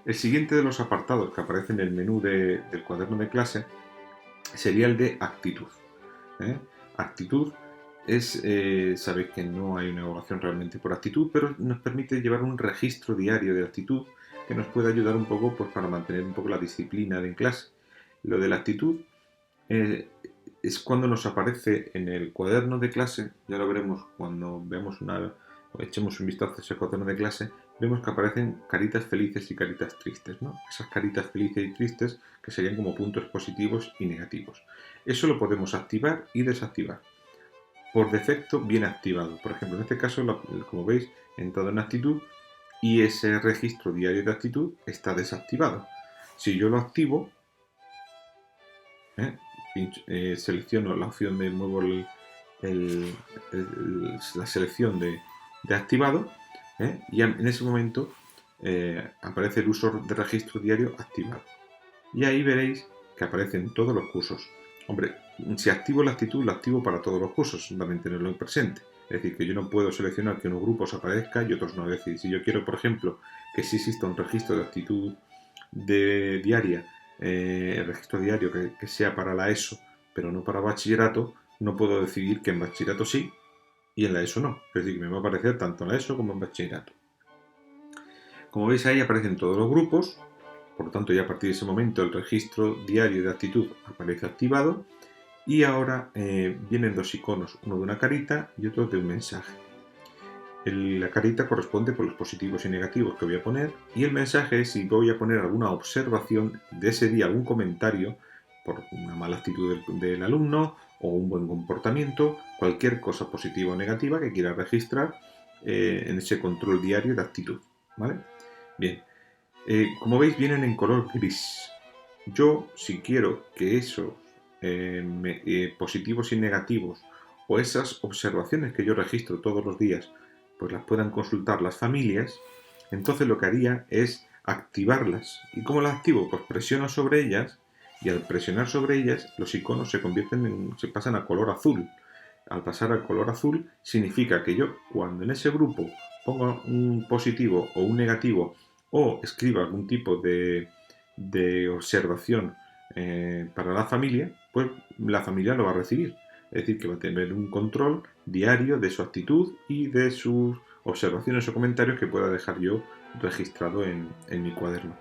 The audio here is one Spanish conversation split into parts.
El siguiente de los apartados que aparece en el menú del cuaderno de clase sería el de actitud. ¿eh? Actitud sabéis que no hay una evaluación realmente por actitud, pero nos permite llevar un registro diario de actitud que nos puede ayudar un poco pues, para mantener un poco la disciplina en clase. Lo de la actitud es cuando nos aparece en el cuaderno de clase, ya lo veremos cuando veamos o echemos un vistazo a ese cuaderno de clase, vemos que aparecen caritas felices y caritas tristes, ¿no? Esas caritas felices y tristes que serían como puntos positivos y negativos. Eso lo podemos activar y desactivar. Por defecto viene activado. Por ejemplo, en este caso, como veis, he entrado en actitud y ese registro diario de actitud está desactivado. Si yo lo activo, selecciono la opción de muevo la selección de activado, y en ese momento aparece el uso de registro diario activado. Y ahí veréis que aparecen todos los cursos. Hombre, si activo la actitud, la activo para todos los cursos, solamente tenerlo en presente. Es decir, que yo no puedo seleccionar que unos grupos aparezcan y otros no. Es decir, si yo quiero, por ejemplo, que sí exista un registro de actitud diaria, el registro diario que sea para la ESO, pero no para bachillerato, no puedo decidir que en bachillerato sí y en la ESO no. Es decir, que me va a aparecer tanto en la ESO como en bachillerato. Como veis ahí aparecen todos los grupos, por lo tanto ya a partir de ese momento el registro diario de actitud aparece activado y ahora vienen dos iconos, uno de una carita y otro de un mensaje. La carita corresponde con los positivos y negativos que voy a poner y el mensaje es si voy a poner alguna observación de ese día, algún comentario por una mala actitud del alumno o un buen comportamiento, cualquier cosa positiva o negativa que quiera registrar en ese control diario de actitud. ¿Vale? Bien, como veis vienen en color gris. Yo, si quiero que esos positivos y negativos o esas observaciones que yo registro todos los días pues las puedan consultar las familias, entonces lo que haría es activarlas. ¿Y cómo las activo? Pues presiono sobre ellas y al presionar sobre ellas los iconos se pasan a color azul. Al pasar al color azul significa que yo cuando en ese grupo pongo un positivo o un negativo o escriba algún tipo de observación para la familia, pues la familia lo va a recibir. Es decir, que va a tener un control diario de su actitud y de sus observaciones o comentarios que pueda dejar yo registrado en mi cuaderno.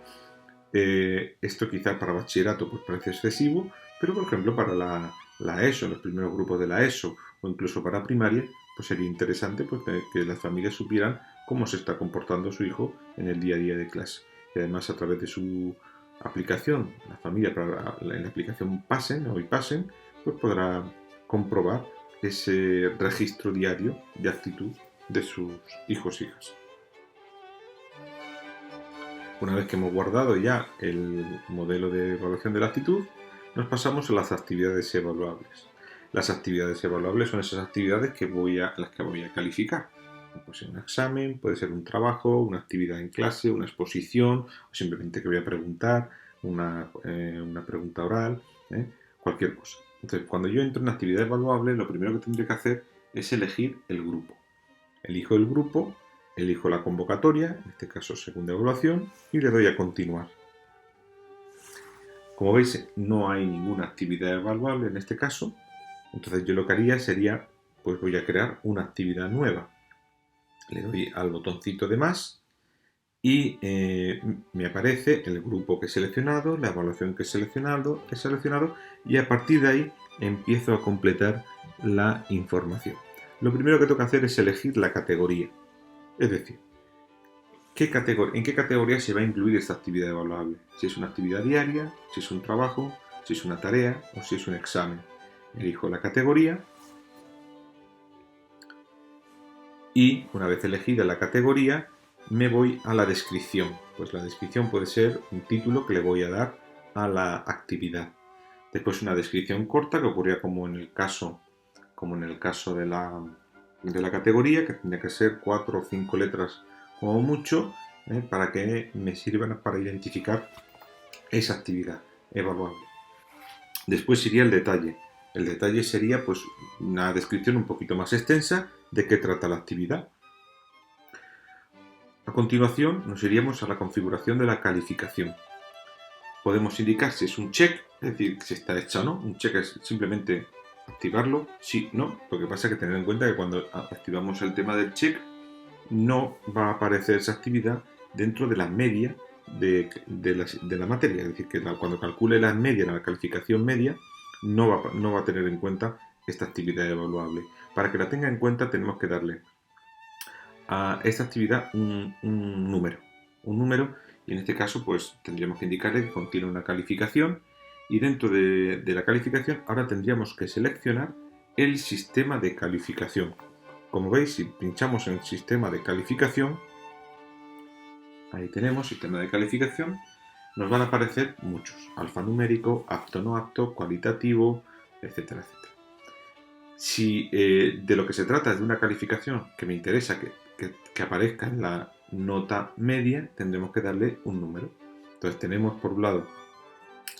Esto quizás para bachillerato pues parece excesivo, pero por ejemplo para la ESO, los primeros grupos de la ESO o incluso para primaria, pues sería interesante pues, que las familias supieran cómo se está comportando su hijo en el día a día de clase. Y además a través de su aplicación, la familia en la aplicación Pasen o iPasen, pues podrá comprobar ese registro diario de actitud de sus hijos e hijas. Una vez que hemos guardado ya el modelo de evaluación de la actitud, nos pasamos a las actividades evaluables. Las actividades evaluables son esas actividades las que voy a calificar. Puede ser un examen, puede ser un trabajo, una actividad en clase, una exposición, o simplemente que voy a preguntar, una pregunta oral, cualquier cosa. Entonces, cuando yo entro en actividad evaluable, lo primero que tendré que hacer es elegir el grupo. Elijo el grupo, elijo la convocatoria, en este caso segunda evaluación, y le doy a continuar. Como veis, no hay ninguna actividad evaluable en este caso, entonces yo lo que haría sería, pues voy a crear una actividad nueva. Le doy al botoncito de más y me aparece el grupo que he seleccionado, la evaluación que he seleccionado y a partir de ahí empiezo a completar la información. Lo primero que tengo que hacer es elegir la categoría, es decir, ¿en qué categoría se va a incluir esta actividad evaluable? Si es una actividad diaria, si es un trabajo, si es una tarea o si es un examen. Elijo la categoría y una vez elegida la categoría me voy a la descripción. Pues la descripción puede ser un título que le voy a dar a la actividad. Después una descripción corta que ocurría como en el caso de la categoría, que tendría que ser 4 o 5 letras como mucho, para que me sirvan para identificar esa actividad evaluable. Después iría el detalle. El detalle sería pues una descripción un poquito más extensa de qué trata la actividad. A continuación nos iríamos a la configuración de la calificación. Podemos indicar si es un check, es decir, si está hecha o no. Un check es simplemente activarlo, sí, no. Lo que pasa es que tener en cuenta que cuando activamos el tema del check, no va a aparecer esa actividad dentro de la media de la materia. Es decir, que cuando calcule la media, la calificación media, no va a tener en cuenta esta actividad evaluable. Para que la tenga en cuenta tenemos que darle a esta actividad un número. Un número, y en este caso pues tendríamos que indicarle que contiene una calificación, y dentro de la calificación ahora tendríamos que seleccionar el sistema de calificación. Como veis, si pinchamos en el sistema de calificación, ahí tenemos sistema de calificación, nos van a aparecer muchos: alfanumérico, apto no apto, cualitativo, etcétera, etcétera. Si de lo que se trata es de una calificación que me interesa que aparezca en la nota media, tendremos que darle un número. Entonces tenemos por un lado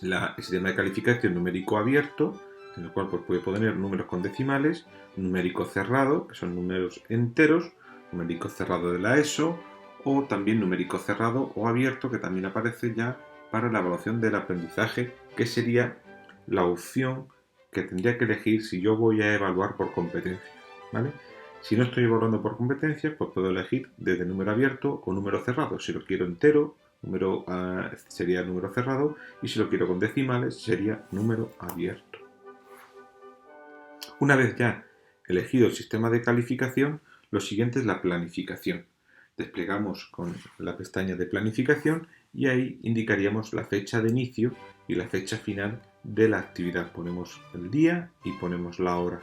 el sistema de calificación numérico abierto, en el cual pues, puede poner números con decimales, numérico cerrado, que son números enteros, numérico cerrado de la ESO, o también numérico cerrado o abierto, que también aparece ya para la evaluación del aprendizaje, que sería la opción que tendría que elegir si yo voy a evaluar por competencias, ¿vale? Si no estoy evaluando por competencias, pues puedo elegir desde número abierto o número cerrado. Si lo quiero entero, sería número cerrado, y si lo quiero con decimales sería número abierto. Una vez ya elegido el sistema de calificación, lo siguiente es la planificación. Desplegamos con la pestaña de planificación y ahí indicaríamos la fecha de inicio y la fecha final de la actividad. Ponemos el día y ponemos la hora.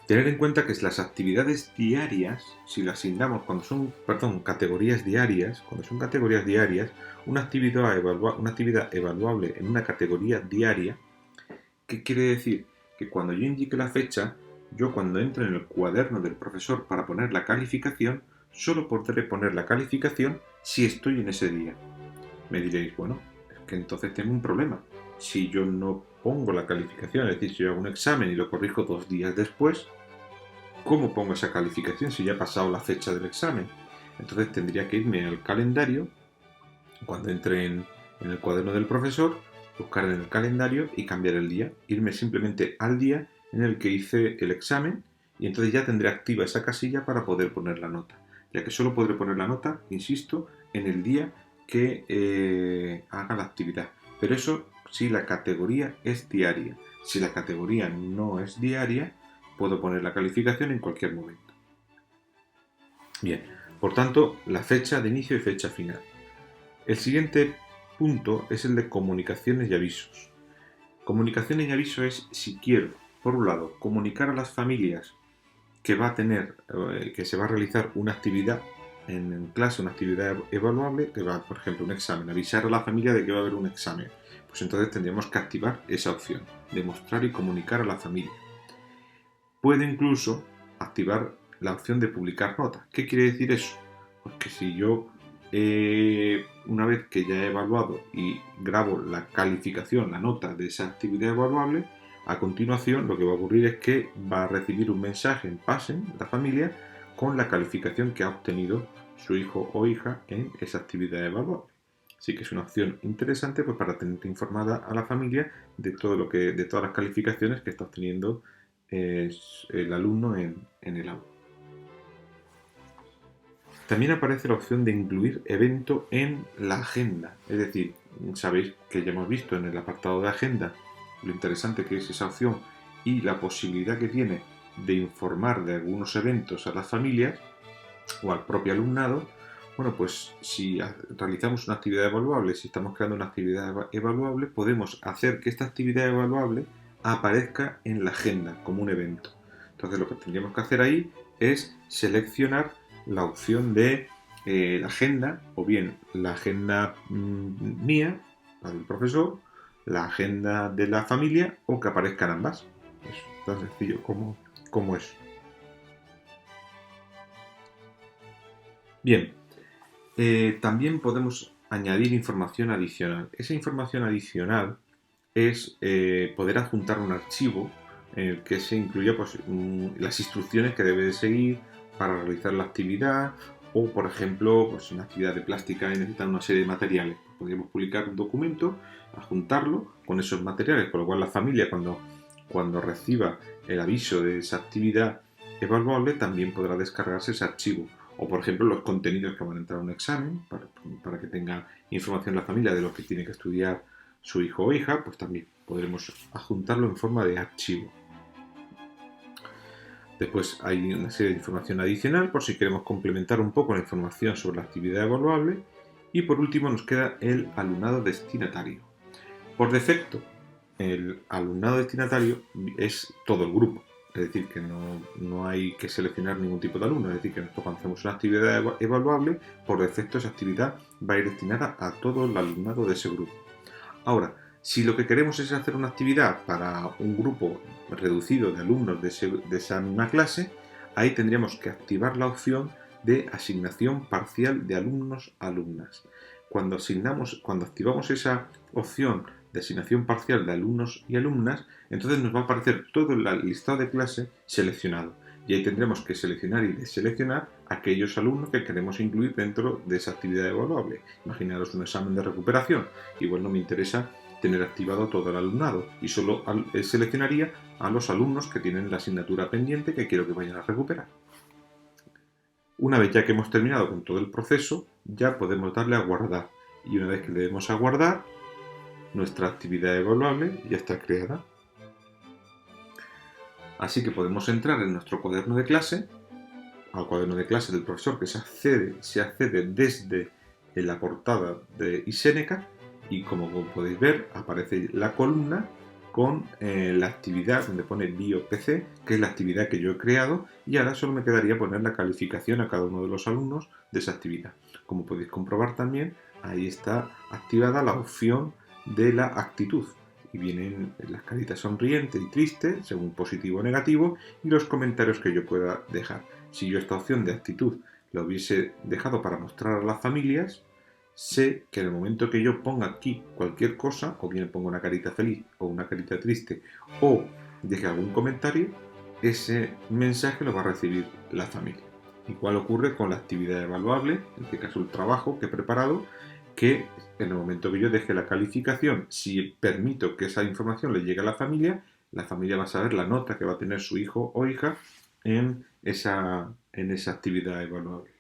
Tener en cuenta que las actividades diarias, si las asignamos cuando son, categorías diarias, una actividad evaluable en una categoría diaria, ¿qué quiere decir? Que cuando yo indique la fecha, yo cuando entre en el cuaderno del profesor para poner la calificación, solo podré poner la calificación si estoy en ese día. Me diréis, bueno, es que entonces tengo un problema. Si yo no pongo la calificación, es decir, si yo hago un examen y lo corrijo 2 días después, ¿cómo pongo esa calificación si ya ha pasado la fecha del examen? Entonces tendría que irme al calendario, cuando entre en el cuaderno del profesor, buscar en el calendario y cambiar el día. Irme simplemente al día en el que hice el examen, y entonces ya tendré activa esa casilla para poder poner la nota. Ya que solo podré poner la nota, insisto, en el día que haga la actividad. Pero eso si la categoría es diaria. Si la categoría no es diaria, puedo poner la calificación en cualquier momento. Bien, por tanto, la fecha de inicio y fecha final. El siguiente punto es el de comunicaciones y avisos. Comunicaciones y avisos es si quiero, por un lado, comunicar a las familias que que se va a realizar una actividad en clase, una actividad evaluable, que va, por ejemplo, un examen, avisar a la familia de que va a haber un examen. Pues entonces tendríamos que activar esa opción, de mostrar y comunicar a la familia. Puede incluso activar la opción de publicar notas. ¿Qué quiere decir eso? Pues que si yo, una vez que ya he evaluado y grabo la calificación, la nota de esa actividad evaluable, a continuación lo que va a ocurrir es que va a recibir un mensaje en Passen, la familia, con la calificación que ha obtenido su hijo o hija en esa actividad evaluable. Así que es una opción interesante pues, para tener informada a la familia de todas las calificaciones que está obteniendo el alumno en el aula. También aparece la opción de incluir evento en la agenda. Es decir, sabéis que ya hemos visto en el apartado de agenda lo interesante que es esa opción y la posibilidad que tiene de informar de algunos eventos a las familias o al propio alumnado. Bueno, pues si realizamos una actividad evaluable, si estamos creando una actividad evaluable, podemos hacer que esta actividad evaluable aparezca en la agenda como un evento. Entonces lo que tendríamos que hacer ahí es seleccionar la opción de la agenda, o bien la agenda mía, la del profesor, la agenda de la familia, o que aparezcan ambas. Es tan sencillo como eso. Bien, también podemos añadir información adicional. Esa información adicional es poder adjuntar un archivo en el que se incluya pues, las instrucciones que debe de seguir para realizar la actividad, O, por ejemplo, pues una actividad de plástica y necesita una serie de materiales. Podríamos publicar un documento, adjuntarlo con esos materiales, con lo cual la familia cuando reciba el aviso de esa actividad evaluable también podrá descargarse ese archivo. O, por ejemplo, los contenidos que van a entrar a un examen, para que tenga información la familia de lo que tiene que estudiar su hijo o hija, pues también podremos adjuntarlo en forma de archivo. Después hay una serie de información adicional por si queremos complementar un poco la información sobre la actividad evaluable. Y por último nos queda el alumnado destinatario. Por defecto, el alumnado destinatario es todo el grupo. Es decir, que no hay que seleccionar ningún tipo de alumno. Es decir, que nosotros cuando hacemos una actividad evaluable, por defecto esa actividad va a ir destinada a todo el alumnado de ese grupo. Ahora, si lo que queremos es hacer una actividad para un grupo reducido de alumnos de esa misma clase, ahí tendríamos que activar la opción de asignación parcial de alumnos-alumnas. Cuando activamos esa opción de asignación parcial de alumnos y alumnas, entonces nos va a aparecer todo el listado de clase seleccionado. Y ahí tendremos que seleccionar y deseleccionar aquellos alumnos que queremos incluir dentro de esa actividad evaluable. Imaginaros un examen de recuperación. Igual no me interesa tener activado todo el alumnado y solo seleccionaría a los alumnos que tienen la asignatura pendiente que quiero que vayan a recuperar. Una vez ya que hemos terminado con todo el proceso, ya podemos darle a guardar. Y una vez que le demos a guardar, nuestra actividad evaluable ya está creada. Así que podemos entrar en nuestro cuaderno de clase, al cuaderno de clase del profesor, que se accede desde la portada de iSeneca, y como podéis ver aparece la columna con la actividad donde pone BioPC, que es la actividad que yo he creado, y ahora solo me quedaría poner la calificación a cada uno de los alumnos de esa actividad. Como podéis comprobar también, ahí está activada la opción de la actitud y vienen las caritas sonriente y triste, según positivo o negativo, y los comentarios que yo pueda dejar. Si yo esta opción de actitud la hubiese dejado para mostrar a las familias, sé que en el momento que yo ponga aquí cualquier cosa, o bien ponga una carita feliz o una carita triste, o deje algún comentario, ese mensaje lo va a recibir la familia. Igual ocurre con la actividad evaluable, en este caso el trabajo que he preparado, que en el momento que yo deje la calificación, si permito que esa información le llegue a la familia va a saber la nota que va a tener su hijo o hija en esa actividad evaluable.